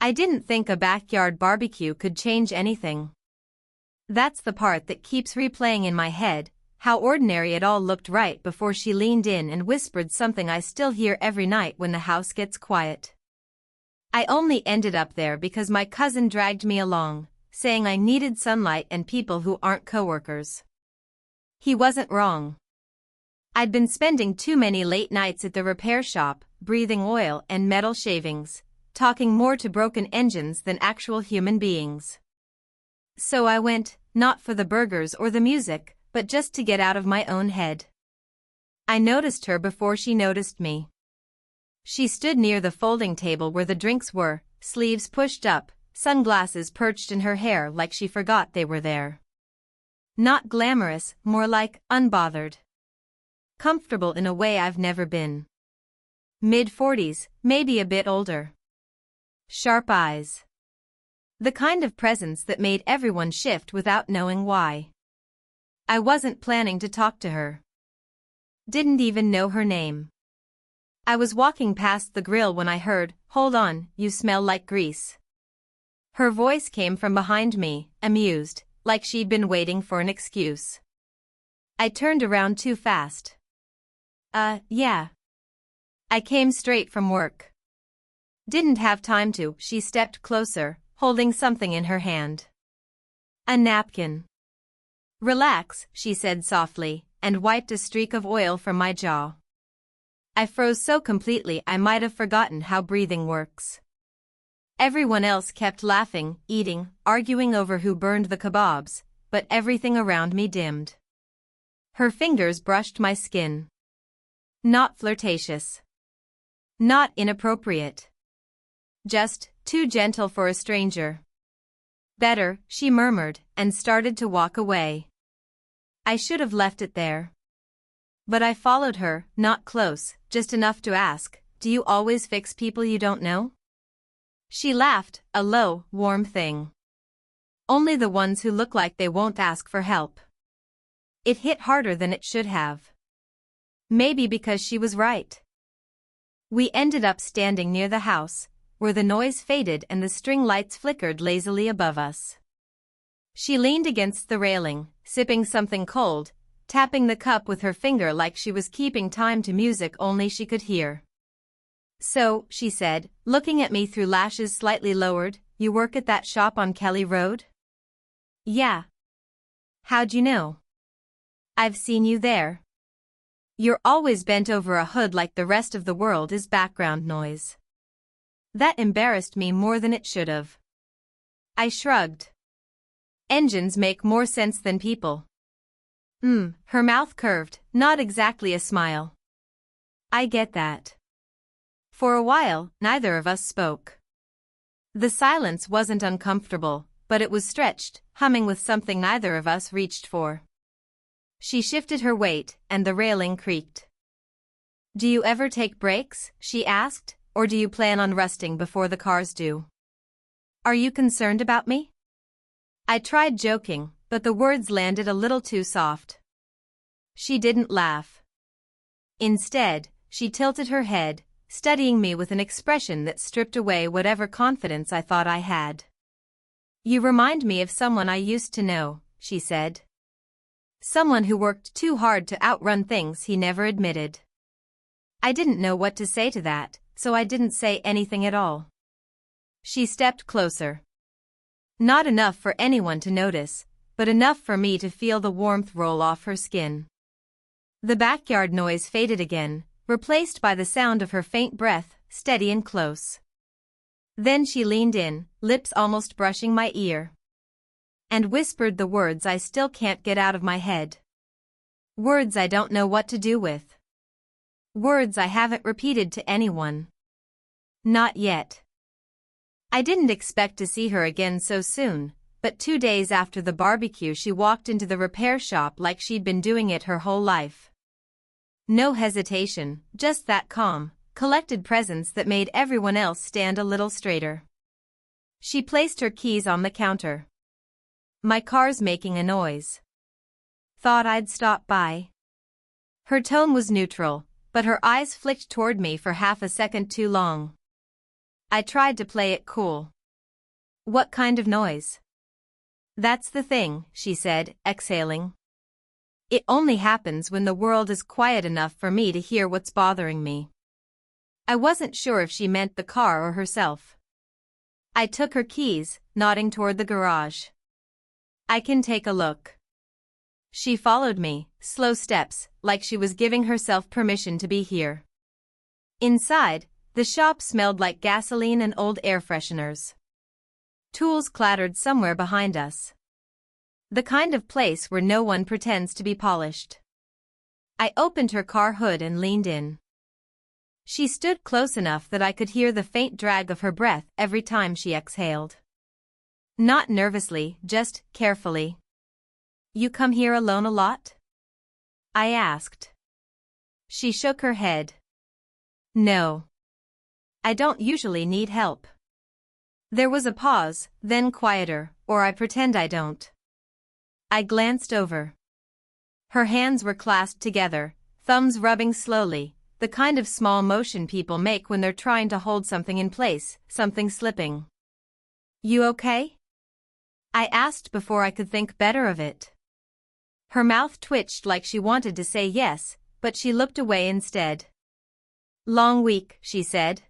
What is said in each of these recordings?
I didn't think a backyard barbecue could change anything. That's the part that keeps replaying in my head, how ordinary it all looked right before she leaned in and whispered something I still hear every night when the house gets quiet. I only ended up there because my cousin dragged me along, saying I needed sunlight and people who aren't coworkers. He wasn't wrong. I'd been spending too many late nights at the repair shop, breathing oil and metal shavings, talking more to broken engines than actual human beings. So I went, not for the burgers or the music, but just to get out of my own head. I noticed her before she noticed me. She stood near the folding table where the drinks were, sleeves pushed up, sunglasses perched in her hair like she forgot they were there. Not glamorous, more like unbothered. Comfortable in a way I've never been. Mid-40s, maybe a bit older. Sharp eyes. The kind of presence that made everyone shift without knowing why. I wasn't planning to talk to her. Didn't even know her name. I was walking past the grill when I heard, "Hold on, you smell like grease." Her voice came from behind me, amused, like she'd been waiting for an excuse. I turned around too fast. Yeah. I came straight from work. Didn't have time to. She stepped closer, holding something in her hand. A napkin. "Relax," she said softly, and wiped a streak of oil from my jaw. I froze so completely I might have forgotten how breathing works. Everyone else kept laughing, eating, arguing over who burned the kebabs, but everything around me dimmed. Her fingers brushed my skin. Not flirtatious. Not inappropriate. Just too gentle for a stranger. "Better," she murmured, and started to walk away. I should have left it there. But I followed her, not close, just enough to ask, "Do you always fix people you don't know?" She laughed, a low, warm thing. "Only the ones who look like they won't ask for help." It hit harder than it should have. Maybe because she was right. We ended up standing near the house, where the noise faded and the string lights flickered lazily above us. She leaned against the railing, sipping something cold, tapping the cup with her finger like she was keeping time to music only she could hear. "So," she said, looking at me through lashes slightly lowered, "you work at that shop on Kelly Road?" "Yeah." "How'd you know?" "I've seen you there." "You're always bent over a hood like the rest of the world is background noise." That embarrassed me more than it should have. I shrugged. "Engines make more sense than people." Her mouth curved, not exactly a smile. "I get that." For a while, neither of us spoke. The silence wasn't uncomfortable, but it was stretched, humming with something neither of us reached for. She shifted her weight, and the railing creaked. "Do you ever take breaks?" she asked, "or do you plan on resting before the cars do? Are you concerned about me?" I tried joking, but the words landed a little too soft. She didn't laugh. Instead, she tilted her head, studying me with an expression that stripped away whatever confidence I thought I had. "You remind me of someone I used to know," she said. "Someone who worked too hard to outrun things he never admitted." I didn't know what to say to that, so I didn't say anything at all. She stepped closer. Not enough for anyone to notice, but enough for me to feel the warmth roll off her skin. The backyard noise faded again, replaced by the sound of her faint breath, steady and close. Then she leaned in, lips almost brushing my ear. And whispered the words I still can't get out of my head. Words I don't know what to do with. Words I haven't repeated to anyone. Not yet. I didn't expect to see her again so soon, but 2 days after the barbecue she walked into the repair shop like she'd been doing it her whole life. No hesitation, just that calm, collected presence that made everyone else stand a little straighter. She placed her keys on the counter. "My car's making a noise. Thought I'd stop by." Her tone was neutral, but her eyes flicked toward me for half a second too long. I tried to play it cool. What kind of noise? That's the thing, she said, exhaling. It only happens when the world is quiet enough for me to hear what's bothering me. I wasn't sure if she meant the car or herself. I took her keys, nodding toward the garage. I can take a look. She followed me, slow steps, like she was giving herself permission to be here. Inside, the shop smelled like gasoline and old air fresheners. Tools clattered somewhere behind us. The kind of place where no one pretends to be polished. I opened her car hood and leaned in. She stood close enough that I could hear the faint drag of her breath every time she exhaled. Not nervously, just carefully. You come here alone a lot? I asked. She shook her head. No. I don't usually need help. There was a pause, then quieter, or I pretend I don't. I glanced over. Her hands were clasped together, thumbs rubbing slowly, the kind of small motion people make when they're trying to hold something in place, something slipping. You okay? I asked before I could think better of it. Her mouth twitched like she wanted to say yes, but she looked away instead. Long week, she said.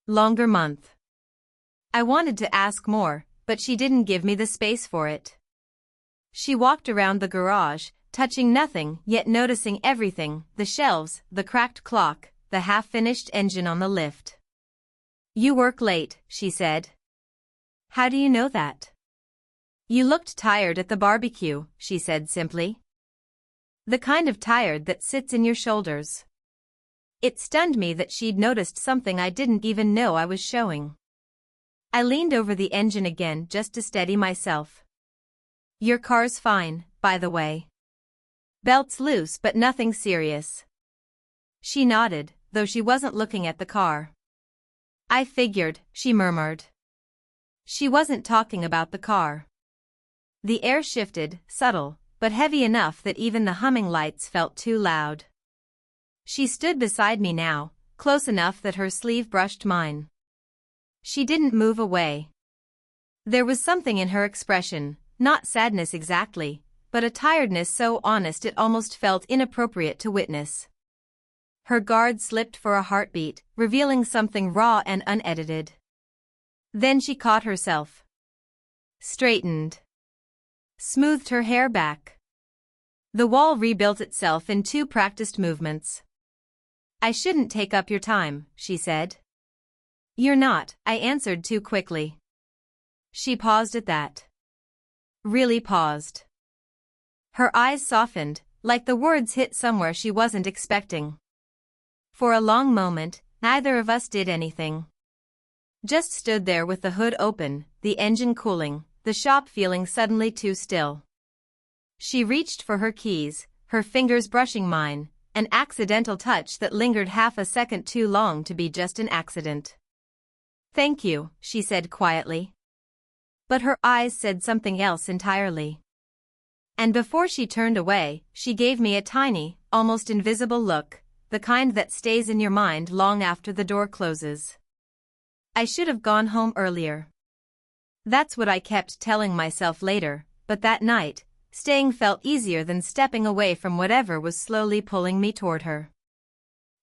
Longer month. I wanted to ask more, but she didn't give me the space for it. She walked around the garage, touching nothing yet noticing everything, the shelves, the cracked clock, the half-finished engine on the lift. You work late, she said. How do you know that? You looked tired at the barbecue, she said simply. The kind of tired that sits in your shoulders. It stunned me that she'd noticed something I didn't even know I was showing. I leaned over the engine again just to steady myself. Your car's fine, by the way. Belt's loose but nothing serious. She nodded, though she wasn't looking at the car. I figured, she murmured. She wasn't talking about the car. The air shifted, subtle, but heavy enough that even the humming lights felt too loud. She stood beside me now, close enough that her sleeve brushed mine. She didn't move away. There was something in her expression, not sadness exactly, but a tiredness so honest it almost felt inappropriate to witness. Her guard slipped for a heartbeat, revealing something raw and unedited. Then she caught herself. Straightened. Smoothed her hair back. The wall rebuilt itself in 2 practiced movements. I shouldn't take up your time, she said. You're not, I answered too quickly. She paused at that. Really paused. Her eyes softened, like the words hit somewhere she wasn't expecting. For a long moment, neither of us did anything. Just stood there with the hood open, the engine cooling, the shop feeling suddenly too still. She reached for her keys, her fingers brushing mine, an accidental touch that lingered half a second too long to be just an accident. Thank you, she said quietly. But her eyes said something else entirely. And before she turned away, she gave me a tiny, almost invisible look, the kind that stays in your mind long after the door closes. I should have gone home earlier. That's what I kept telling myself later, but that night, staying felt easier than stepping away from whatever was slowly pulling me toward her.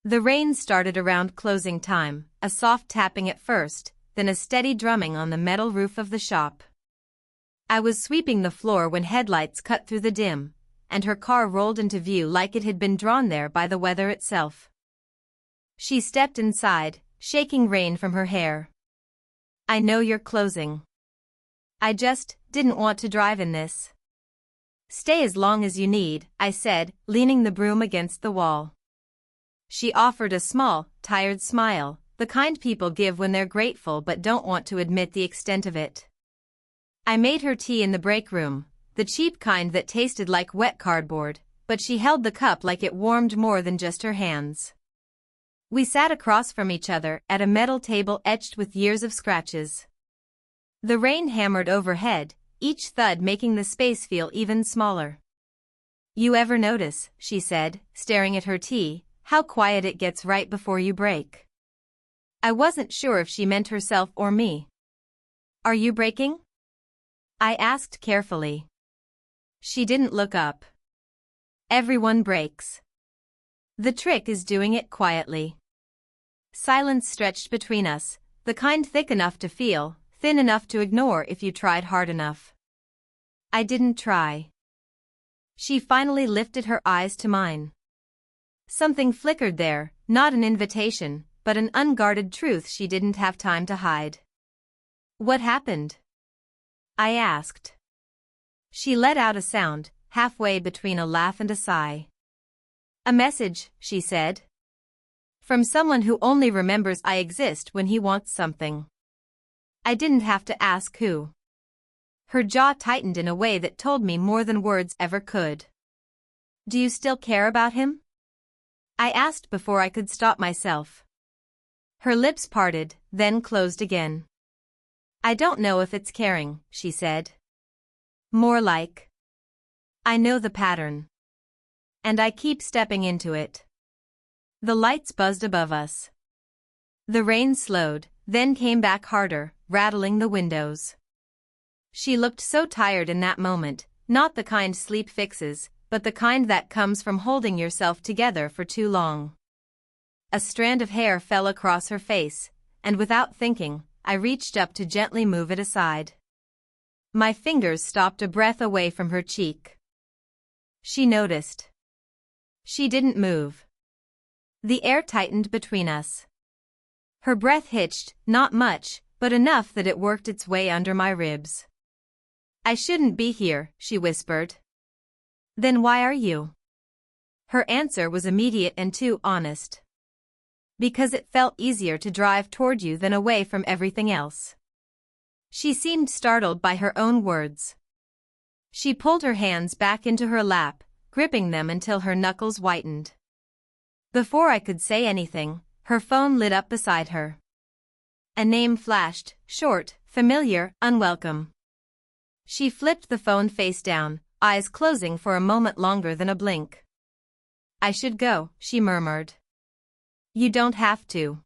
The rain started around closing time, a soft tapping at first, then a steady drumming on the metal roof of the shop. I was sweeping the floor when headlights cut through the dim, and her car rolled into view like it had been drawn there by the weather itself. She stepped inside, shaking rain from her hair. I know you're closing. I just didn't want to drive in this. Stay as long as you need, I said, leaning the broom against the wall. She offered a small, tired smile, the kind people give when they're grateful but don't want to admit the extent of it. I made her tea in the break room, the cheap kind that tasted like wet cardboard, but she held the cup like it warmed more than just her hands. We sat across from each other at a metal table etched with years of scratches. The rain hammered overhead, each thud making the space feel even smaller. You ever notice, she said, staring at her tea, how quiet it gets right before you break? I wasn't sure if she meant herself or me. Are you breaking? I asked carefully. She didn't look up. Everyone breaks. The trick is doing it quietly. Silence stretched between us, the kind thick enough to feel, thin enough to ignore if you tried hard enough. I didn't try. She finally lifted her eyes to mine. Something flickered there, not an invitation, but an unguarded truth she didn't have time to hide. What happened? I asked. She let out a sound, halfway between a laugh and a sigh. A message, she said. From someone who only remembers I exist when he wants something. I didn't have to ask who. Her jaw tightened in a way that told me more than words ever could. Do you still care about him? I asked before I could stop myself. Her lips parted, then closed again. I don't know if it's caring, she said. More like. I know the pattern. And I keep stepping into it. The lights buzzed above us. The rain slowed, then came back harder, rattling the windows. She looked so tired in that moment, not the kind sleep fixes, but the kind that comes from holding yourself together for too long. A strand of hair fell across her face, and without thinking, I reached up to gently move it aside. My fingers stopped a breath away from her cheek. She noticed. She didn't move. The air tightened between us. Her breath hitched, not much, but enough that it worked its way under my ribs. I shouldn't be here, she whispered. Then why are you? Her answer was immediate and too honest. Because it felt easier to drive toward you than away from everything else. She seemed startled by her own words. She pulled her hands back into her lap, gripping them until her knuckles whitened. Before I could say anything, her phone lit up beside her. A name flashed, short, familiar, unwelcome. She flipped the phone face down, eyes closing for a moment longer than a blink. I should go, she murmured. You don't have to.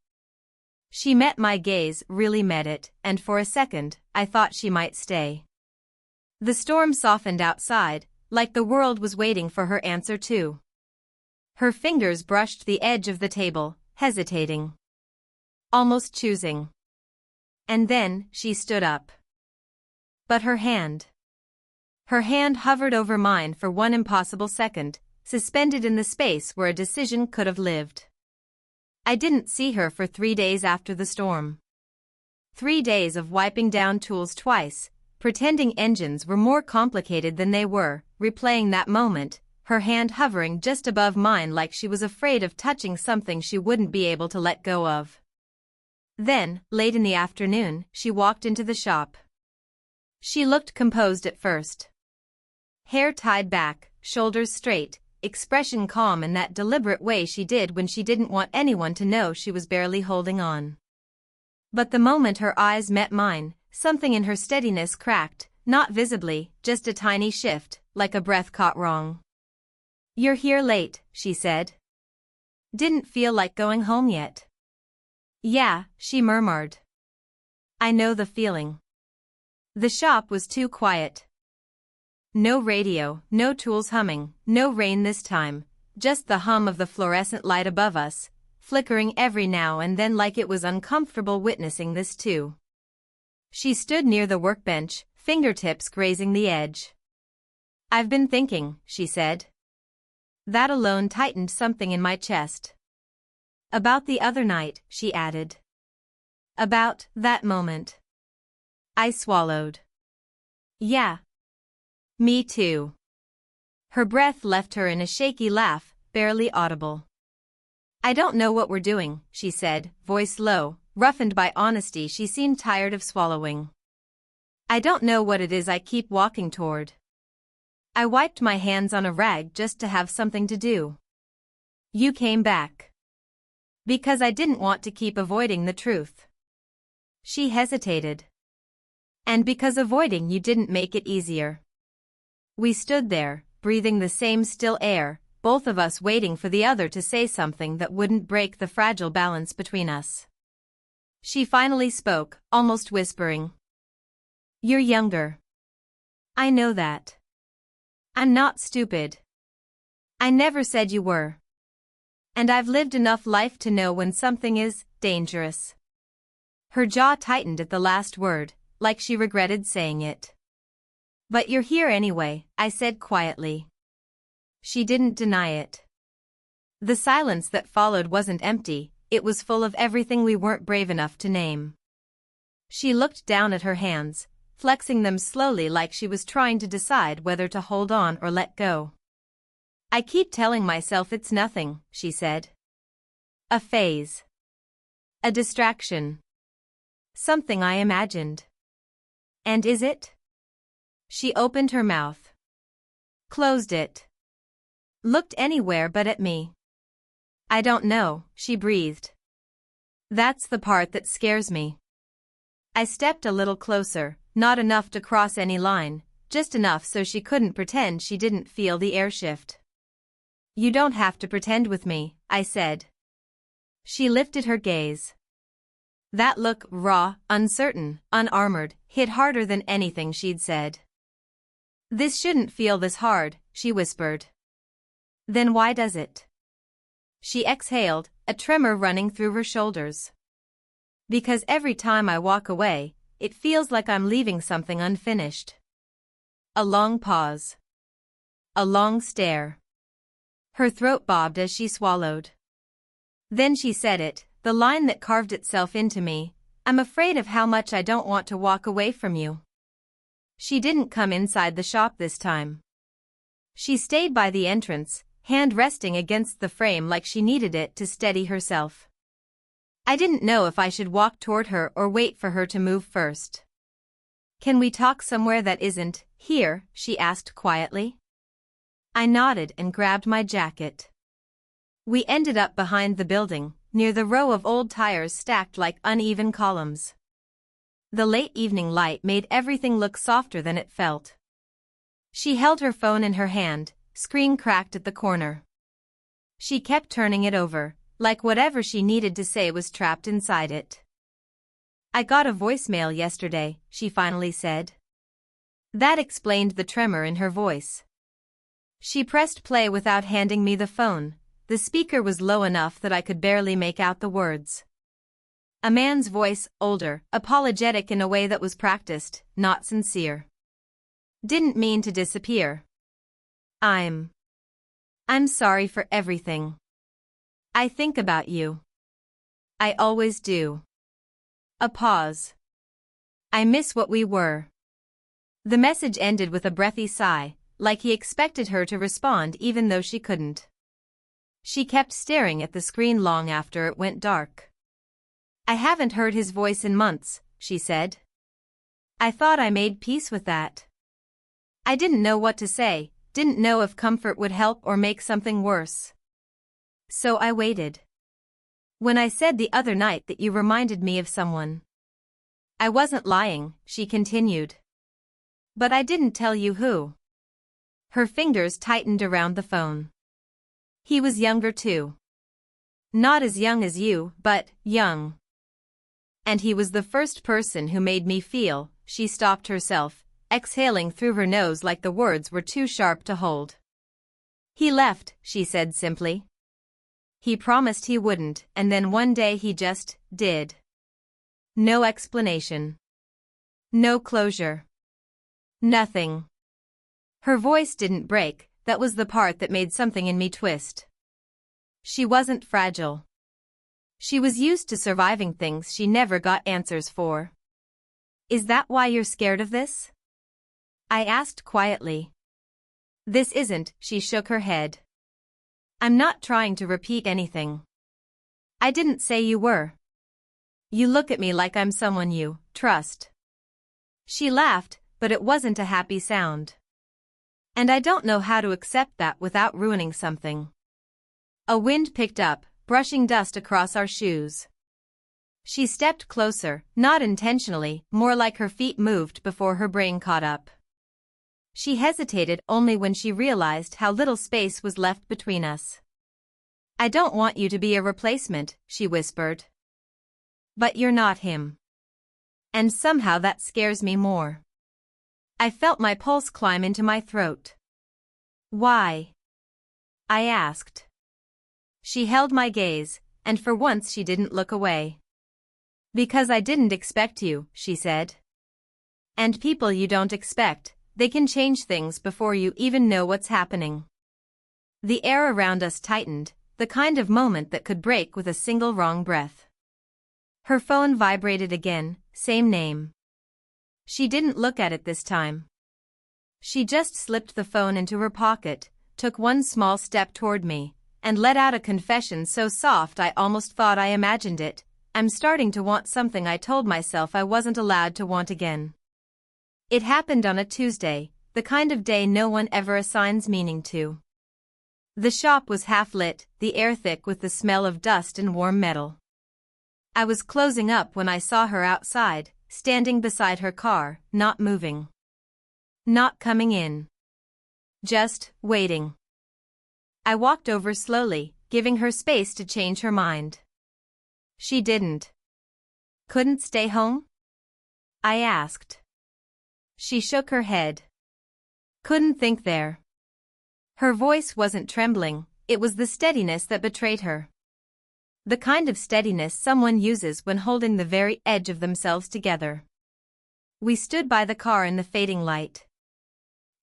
She met my gaze, really met it, and for a second, I thought she might stay. The storm softened outside, like the world was waiting for her answer too. Her fingers brushed the edge of the table, hesitating. Almost choosing. And then, she stood up. But her hand. Her hand hovered over mine for one impossible second, suspended in the space where a decision could have lived. I didn't see her for 3 days after the storm. 3 days of wiping down tools twice, pretending engines were more complicated than they were, replaying that moment, her hand hovering just above mine like she was afraid of touching something she wouldn't be able to let go of. Then, late in the afternoon, she walked into the shop. She looked composed at first. Hair tied back, shoulders straight, expression calm in that deliberate way she did when she didn't want anyone to know she was barely holding on. But the moment her eyes met mine, something in her steadiness cracked, not visibly, just a tiny shift, like a breath caught wrong. You're here late, she said. Didn't feel like going home yet. Yeah, she murmured. I know the feeling. The shop was too quiet. No radio, no tools humming, no rain this time, just the hum of the fluorescent light above us, flickering every now and then like it was uncomfortable witnessing this too. She stood near the workbench, fingertips grazing the edge. I've been thinking, she said. That alone tightened something in my chest. About the other night, she added. About that moment. I swallowed. Yeah. Me too. Her breath left her in a shaky laugh, barely audible. I don't know what we're doing, she said, voice low, roughened by honesty she seemed tired of swallowing. I don't know what it is I keep walking toward. I wiped my hands on a rag just to have something to do. You came back. Because I didn't want to keep avoiding the truth. She hesitated. And because avoiding you didn't make it easier. We stood there, breathing the same still air, both of us waiting for the other to say something that wouldn't break the fragile balance between us. She finally spoke, almost whispering. You're younger. I know that. I'm not stupid. I never said you were. And I've lived enough life to know when something is dangerous. Her jaw tightened at the last word, like she regretted saying it. But you're here anyway, I said quietly. She didn't deny it. The silence that followed wasn't empty, it was full of everything we weren't brave enough to name. She looked down at her hands, flexing them slowly like she was trying to decide whether to hold on or let go. I keep telling myself it's nothing, she said. A phase. A distraction. Something I imagined. And is it? She opened her mouth. Closed it. Looked anywhere but at me. I don't know, she breathed. That's the part that scares me. I stepped a little closer, not enough to cross any line, just enough so she couldn't pretend she didn't feel the air shift. You don't have to pretend with me, I said. She lifted her gaze. That look, raw, uncertain, unarmored, hit harder than anything she'd said. This shouldn't feel this hard, she whispered. Then why does it? She exhaled, a tremor running through her shoulders. Because every time I walk away, it feels like I'm leaving something unfinished. A long pause. A long stare. Her throat bobbed as she swallowed. Then she said it, the line that carved itself into me, I'm afraid of how much I don't want to walk away from you. She didn't come inside the shop this time. She stayed by the entrance, hand resting against the frame like she needed it to steady herself. I didn't know if I should walk toward her or wait for her to move first. Can we talk somewhere that isn't here? She asked quietly. I nodded and grabbed my jacket. We ended up behind the building, near the row of old tires stacked like uneven columns. The late evening light made everything look softer than it felt. She held her phone in her hand, screen cracked at the corner. She kept turning it over, like whatever she needed to say was trapped inside it. I got a voicemail yesterday, she finally said. That explained the tremor in her voice. She pressed play without handing me the phone. The speaker was low enough that I could barely make out the words. A man's voice, older, apologetic in a way that was practiced, not sincere. Didn't mean to disappear. I'm sorry for everything. I think about you. I always do. A pause. I miss what we were. The message ended with a breathy sigh, like he expected her to respond even though she couldn't. She kept staring at the screen long after it went dark. I haven't heard his voice in months, she said. I thought I made peace with that. I didn't know what to say, didn't know if comfort would help or make something worse. So I waited. When I said the other night that you reminded me of someone. I wasn't lying, she continued. But I didn't tell you who. Her fingers tightened around the phone. He was younger too. Not as young as you, but young. And he was the first person who made me feel. She stopped herself, exhaling through her nose like the words were too sharp to hold. He left, she said simply. He promised he wouldn't, and then one day he just did. No explanation. No closure. Nothing. Her voice didn't break, that was the part that made something in me twist. She wasn't fragile. She was used to surviving things she never got answers for. Is that why you're scared of this? I asked quietly. This isn't, she shook her head. I'm not trying to repeat anything. I didn't say you were. You look at me like I'm someone you trust. She laughed, but it wasn't a happy sound. And I don't know how to accept that without ruining something. A wind picked up, brushing dust across our shoes. She stepped closer, not intentionally, more like her feet moved before her brain caught up. She hesitated only when she realized how little space was left between us. I don't want you to be a replacement, she whispered. But you're not him. And somehow that scares me more. I felt my pulse climb into my throat. Why? I asked. She held my gaze, and for once she didn't look away. Because I didn't expect you, she said. And people you don't expect, they can change things before you even know what's happening. The air around us tightened, the kind of moment that could break with a single wrong breath. Her phone vibrated again, same name. She didn't look at it this time. She just slipped the phone into her pocket, took one small step toward me, and let out a confession so soft I almost thought I imagined it. I'm starting to want something I told myself I wasn't allowed to want again. It happened on a Tuesday, the kind of day no one ever assigns meaning to. The shop was half lit, the air thick with the smell of dust and warm metal. I was closing up when I saw her outside, standing beside her car, not moving. Not coming in. Just waiting. I walked over slowly, giving her space to change her mind. She didn't. Couldn't stay home? I asked. She shook her head. Couldn't think there. Her voice wasn't trembling, it was the steadiness that betrayed her. The kind of steadiness someone uses when holding the very edge of themselves together. We stood by the car in the fading light.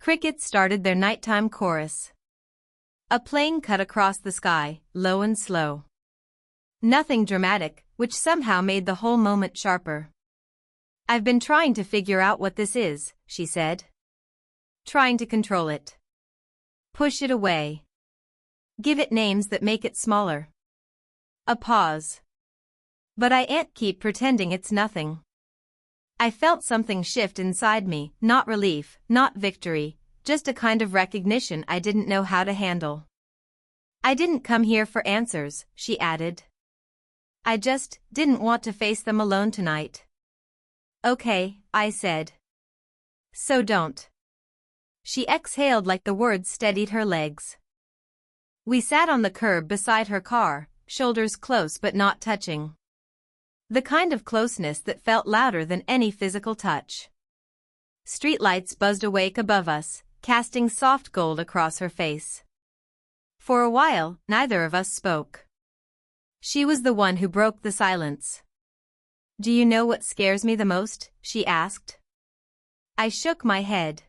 Crickets started their nighttime chorus. A plane cut across the sky, low and slow. Nothing dramatic, which somehow made the whole moment sharper. I've been trying to figure out what this is, she said. Trying to control it. Push it away. Give it names that make it smaller. A pause. But I can't keep pretending it's nothing. I felt something shift inside me, not relief, not victory, just a kind of recognition I didn't know how to handle. I didn't come here for answers, she added. I just didn't want to face them alone tonight. Okay, I said. So don't. She exhaled like the words steadied her legs. We sat on the curb beside her car, shoulders close but not touching. The kind of closeness that felt louder than any physical touch. Streetlights buzzed awake above us, casting soft gold across her face. For a while, neither of us spoke. She was the one who broke the silence. Do you know what scares me the most? She asked. I shook my head.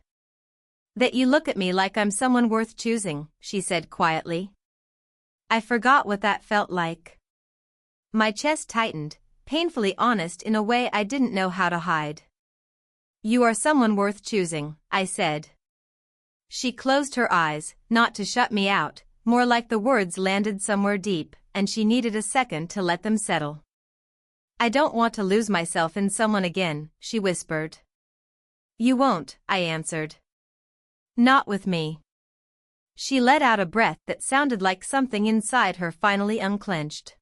That you look at me like I'm someone worth choosing, she said quietly. I forgot what that felt like. My chest tightened, painfully honest in a way I didn't know how to hide. You are someone worth choosing, I said. She closed her eyes, not to shut me out, more like the words landed somewhere deep, and she needed a second to let them settle. I don't want to lose myself in someone again, she whispered. You won't, I answered. Not with me. She let out a breath that sounded like something inside her finally unclenched.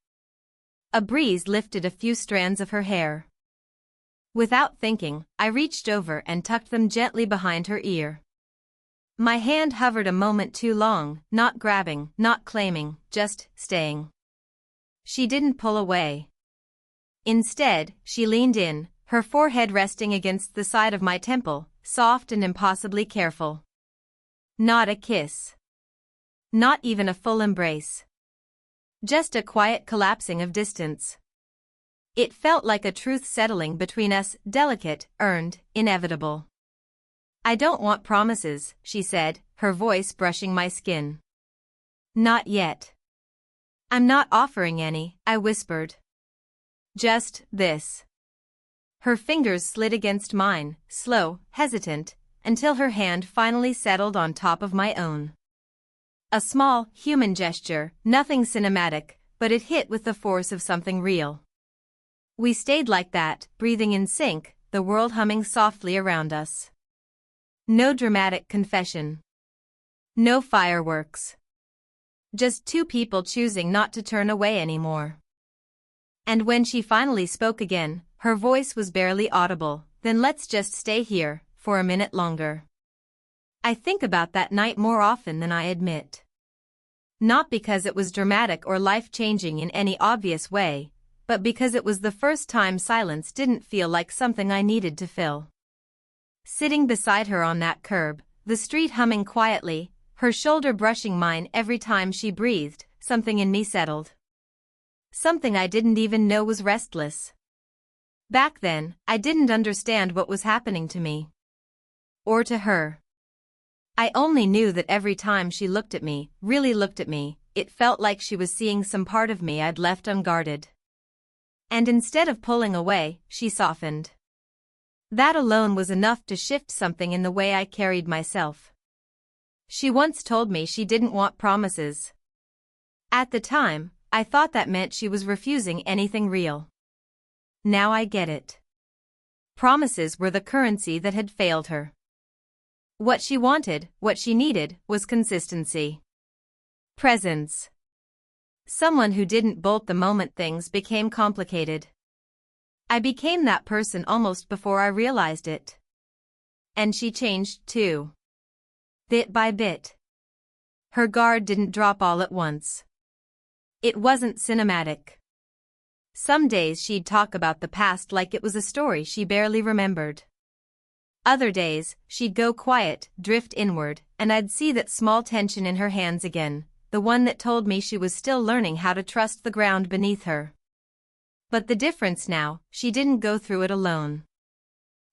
A breeze lifted a few strands of her hair. Without thinking, I reached over and tucked them gently behind her ear. My hand hovered a moment too long, not grabbing, not claiming, just staying. She didn't pull away. Instead, she leaned in, her forehead resting against the side of my temple, soft and impossibly careful. Not a kiss. Not even a full embrace. Just a quiet collapsing of distance. It felt like a truth settling between us, delicate, earned, inevitable. I don't want promises, she said, her voice brushing my skin. Not yet. I'm not offering any, I whispered. Just this. Her fingers slid against mine, slow, hesitant, until her hand finally settled on top of my own. A small, human gesture, nothing cinematic, but it hit with the force of something real. We stayed like that, breathing in sync, the world humming softly around us. No dramatic confession. No fireworks. Just two people choosing not to turn away anymore. And when she finally spoke again, her voice was barely audible. Then let's just stay here, for a minute longer. I think about that night more often than I admit. Not because it was dramatic or life-changing in any obvious way, but because it was the first time silence didn't feel like something I needed to fill. Sitting beside her on that curb, the street humming quietly, her shoulder brushing mine every time she breathed, something in me settled. Something I didn't even know was restless. Back then, I didn't understand what was happening to me. Or to her. I only knew that every time she looked at me, really looked at me, it felt like she was seeing some part of me I'd left unguarded. And instead of pulling away, she softened. That alone was enough to shift something in the way I carried myself. She once told me she didn't want promises. At the time, I thought that meant she was refusing anything real. Now I get it. Promises were the currency that had failed her. What she wanted, what she needed, was consistency. Presence. Someone who didn't bolt the moment things became complicated. I became that person almost before I realized it. And she changed too. Bit by bit. Her guard didn't drop all at once. It wasn't cinematic. Some days she'd talk about the past like it was a story she barely remembered. Other days, she'd go quiet, drift inward, and I'd see that small tension in her hands again, the one that told me she was still learning how to trust the ground beneath her. But the difference now, she didn't go through it alone.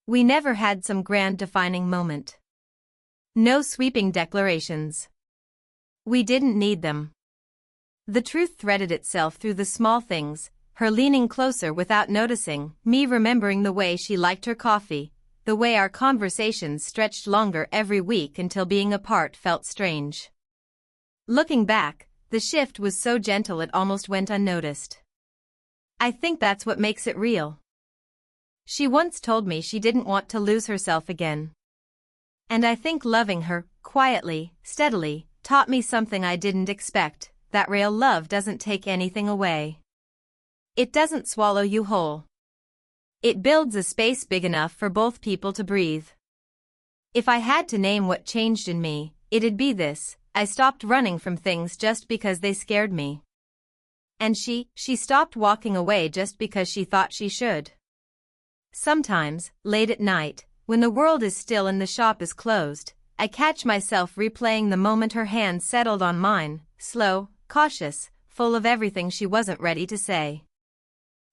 We never had some grand defining moment. No sweeping declarations. We didn't need them. The truth threaded itself through the small things, her leaning closer without noticing, me remembering the way she liked her coffee, the way our conversations stretched longer every week until being apart felt strange. Looking back, the shift was so gentle it almost went unnoticed. I think that's what makes it real. She once told me she didn't want to lose herself again. And I think loving her, quietly, steadily, taught me something I didn't expect, that real love doesn't take anything away. It doesn't swallow you whole. It builds a space big enough for both people to breathe. If I had to name what changed in me, it'd be this: I stopped running from things just because they scared me. And she stopped walking away just because she thought she should. Sometimes, late at night, when the world is still and the shop is closed, I catch myself replaying the moment her hand settled on mine, slow, cautious, full of everything she wasn't ready to say.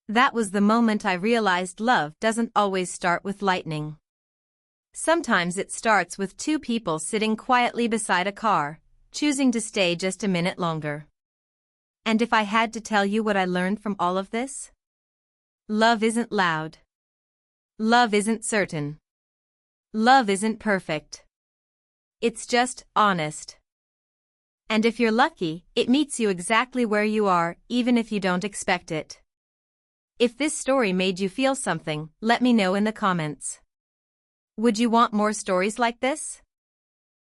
That was the moment I realized love doesn't always start with lightning. Sometimes it starts with two people sitting quietly beside a car, choosing to stay just a minute longer. And if I had to tell you what I learned from all of this? Love isn't loud. Love isn't certain. Love isn't perfect. It's just honest. And if you're lucky, it meets you exactly where you are, even if you don't expect it. If this story made you feel something, let me know in the comments. Would you want more stories like this?